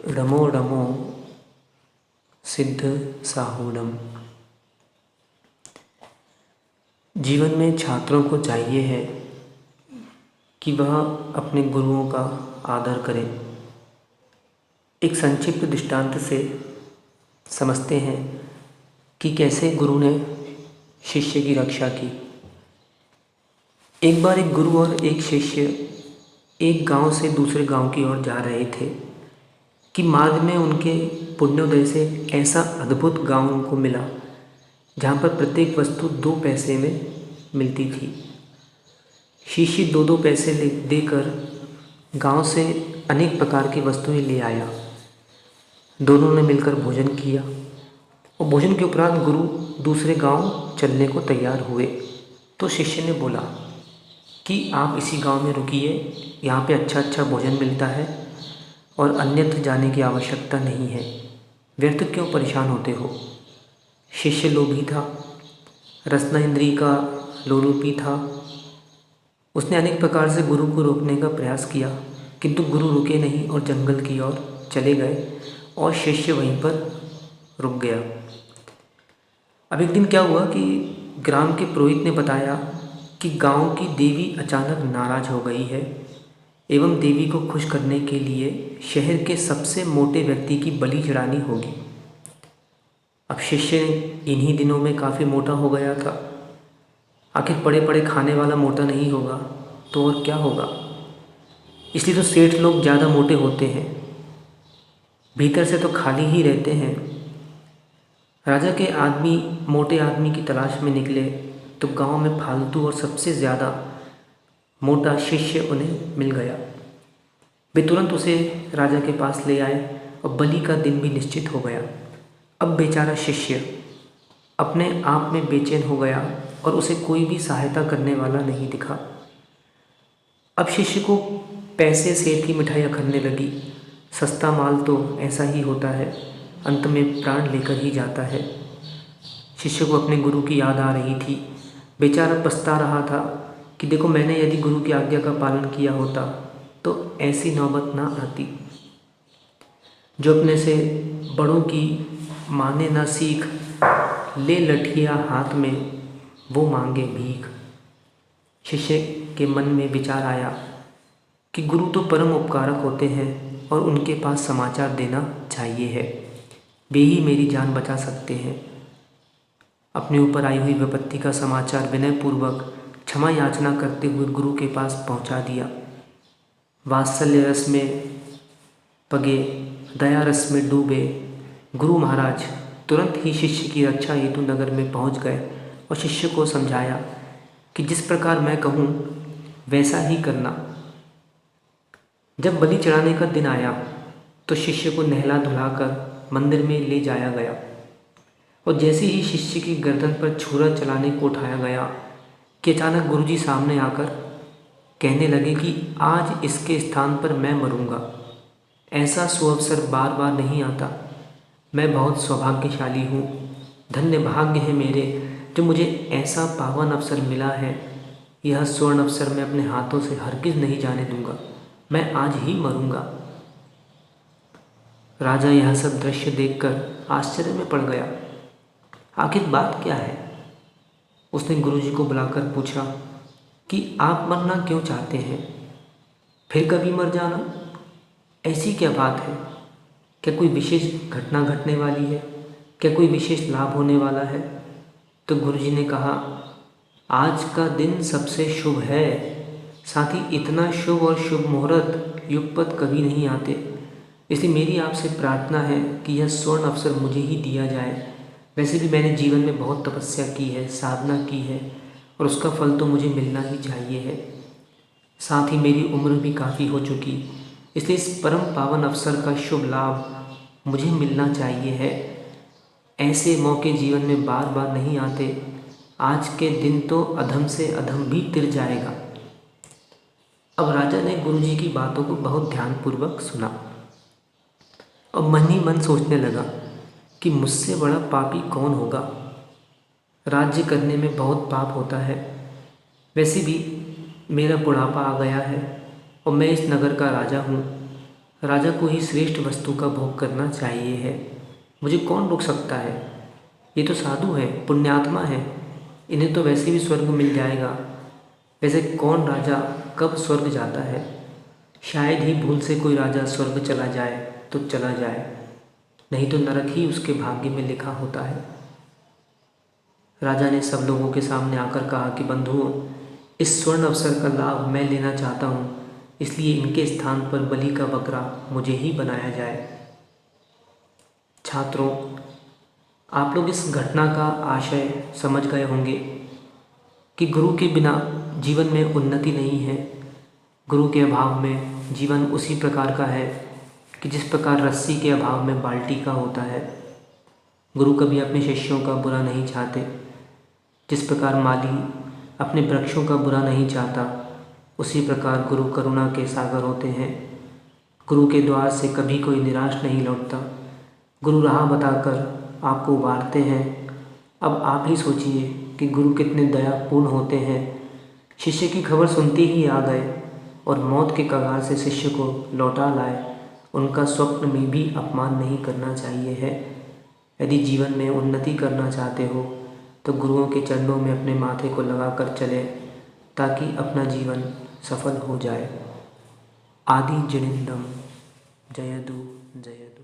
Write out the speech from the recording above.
रमो रमो सिद्ध साहूणम। जीवन में छात्रों को चाहिए है कि वह अपने गुरुओं का आदर करें। एक संक्षिप्त दृष्टांत से समझते हैं कि कैसे गुरु ने शिष्य की रक्षा की। एक बार एक गुरु और एक शिष्य एक गांव से दूसरे गांव की ओर जा रहे थे कि मार्ग में उनके पुण्योदय से ऐसा अद्भुत गांव उनको मिला जहाँ पर प्रत्येक वस्तु 2 पैसे में मिलती थी। शिष्य 2-2 पैसे देकर गांव से अनेक प्रकार की वस्तुएं ले आया। दोनों ने मिलकर भोजन किया और भोजन के उपरांत गुरु दूसरे गांव चलने को तैयार हुए तो शिष्य ने बोला कि आप इसी गांव में रुकिए, यहाँ पे अच्छा भोजन मिलता है और अन्यत्र जाने की आवश्यकता नहीं है। व्यर्थ क्यों परेशान होते हो। शिष्य लोभी था, रसना इंद्रिय का लोलुपी था। उसने अनेक प्रकार से गुरु को रोकने का प्रयास किया किंतु गुरु रुके नहीं और जंगल की ओर चले गए और शिष्य वहीं पर रुक गया। अब एक दिन क्या हुआ कि ग्राम के पुरोहित ने बताया कि गांव की देवी अचानक नाराज हो गई है एवं देवी को खुश करने के लिए शहर के सबसे मोटे व्यक्ति की बलि चढ़ानी होगी। अब शिष्य इन्हीं दिनों में काफ़ी मोटा हो गया था। आखिर पड़े पड़े खाने वाला मोटा नहीं होगा तो और क्या होगा। इसलिए तो सेठ लोग ज़्यादा मोटे होते हैं, भीतर से तो खाली ही रहते हैं। राजा के आदमी मोटे आदमी की तलाश में निकले तो गांव में फालतू और सबसे ज़्यादा मोटा शिष्य उन्हें मिल गया। वे तुरंत उसे राजा के पास ले आए और बलि का दिन भी निश्चित हो गया। अब बेचारा शिष्य अपने आप में बेचैन हो गया और उसे कोई भी सहायता करने वाला नहीं दिखा। अब शिष्य को पैसे सेठ की मिठाई अखरने लगी। सस्ता माल तो ऐसा ही होता है, अंत में प्राण लेकर ही जाता है। शिष्य को अपने गुरु की याद आ रही थी। बेचारा पछता रहा था कि देखो, मैंने यदि गुरु की आज्ञा का पालन किया होता तो ऐसी नौबत ना आती। जो अपने से बड़ों की माने ना सीख, ले लठिया हाथ में वो मांगे भीख। शिष्य के मन में विचार आया कि गुरु तो परम उपकारक होते हैं और उनके पास समाचार देना चाहिए है। वे ही मेरी जान बचा सकते हैं। अपने ऊपर आई हुई विपत्ति का समाचार विनयपूर्वक क्षमा याचना करते हुए गुरु के पास पहुंचा दिया। वात्सल्य रस में पगे, दया रस में डूबे गुरु महाराज तुरंत ही शिष्य की रक्षा हेतु नगर में पहुंच गए और शिष्य को समझाया कि जिस प्रकार मैं कहूँ वैसा ही करना। जब बलि चढ़ाने का दिन आया तो शिष्य को नहला धुलाकर मंदिर में ले जाया गया और जैसे ही शिष्य की गर्दन पर छुरा चलाने को उठाया गया कि अचानक गुरुजी सामने आकर कहने लगे कि आज इसके स्थान पर मैं मरूंगा। ऐसा सुअवसर बार बार नहीं आता। मैं बहुत सौभाग्यशाली हूँ। धन्य भाग्य है मेरे जो मुझे ऐसा पावन अवसर मिला है। यह स्वर्ण अवसर मैं अपने हाथों से हरगिज़ नहीं जाने दूंगा। मैं आज ही मरूंगा। राजा यह सब दृश्य देखकर आश्चर्य में पड़ गया। आखिर बात क्या है। उसने गुरुजी को बुलाकर पूछा कि आप मरना क्यों चाहते हैं, फिर कभी मर जाना, ऐसी क्या बात है। क्या कोई विशेष घटना घटने वाली है, क्या कोई विशेष लाभ होने वाला है। तो गुरुजी ने कहा, आज का दिन सबसे शुभ है, साथ ही इतना शुभ और शुभ मुहूर्त युगपत कभी नहीं आते। इसलिए मेरी आपसे प्रार्थना है कि यह स्वर्ण अवसर मुझे ही दिया जाए। वैसे भी मैंने जीवन में बहुत तपस्या की है, साधना की है और उसका फल तो मुझे मिलना ही चाहिए है। साथ ही मेरी उम्र भी काफ़ी हो चुकी, इसलिए इस परम पावन अवसर का शुभ लाभ मुझे मिलना चाहिए है। ऐसे मौके जीवन में बार बार नहीं आते। आज के दिन तो अधम से अधम भी तिर जाएगा। अब राजा ने गुरुजी की बातों को बहुत ध्यानपूर्वक सुना और मन ही मन सोचने लगा कि मुझसे बड़ा पापी कौन होगा। राज्य करने में बहुत पाप होता है। वैसे भी मेरा बुढ़ापा आ गया है और मैं इस नगर का राजा हूँ। राजा को ही श्रेष्ठ वस्तु का भोग करना चाहिए है। मुझे कौन रोक सकता है? ये तो साधु है, पुण्यात्मा है, इन्हें तो वैसे भी स्वर्ग मिल जाएगा। वैसे कौन राजा कब स्वर्ग जाता है? शायद ही भूल से कोई राजा स्वर्ग चला जाए तो चला जाए, नहीं तो नरक ही उसके भाग्य में लिखा होता है। राजा ने सब लोगों के सामने आकर कहा कि बंधुओं, इस स्वर्ण अवसर का लाभ मैं लेना चाहता हूँ, इसलिए इनके स्थान पर बलि का बकरा मुझे ही बनाया जाए। छात्रों, आप लोग इस घटना का आशय समझ गए होंगे कि गुरु के बिना जीवन में उन्नति नहीं है। गुरु के अभाव में जीवन उसी प्रकार का है कि जिस प्रकार रस्सी के अभाव में बाल्टी का होता है। गुरु कभी अपने शिष्यों का बुरा नहीं चाहते। जिस प्रकार माली अपने वृक्षों का बुरा नहीं चाहता, उसी प्रकार गुरु करुणा के सागर होते हैं। गुरु के द्वार से कभी कोई निराश नहीं लौटता। गुरु राह बताकर आपको उबारते हैं। अब आप ही सोचिए कि गुरु कितने दयापूर्ण होते हैं। शिष्य की खबर सुनते ही आ गए और मौत के कगार से शिष्य को लौटा लाए। उनका स्वप्न में भी अपमान नहीं करना चाहिए है। यदि जीवन में उन्नति करना चाहते हो तो गुरुओं के चरणों में अपने माथे को लगाकर चले, ताकि अपना जीवन सफल हो जाए। आदि जिनेंद्रम जयदु जयदु।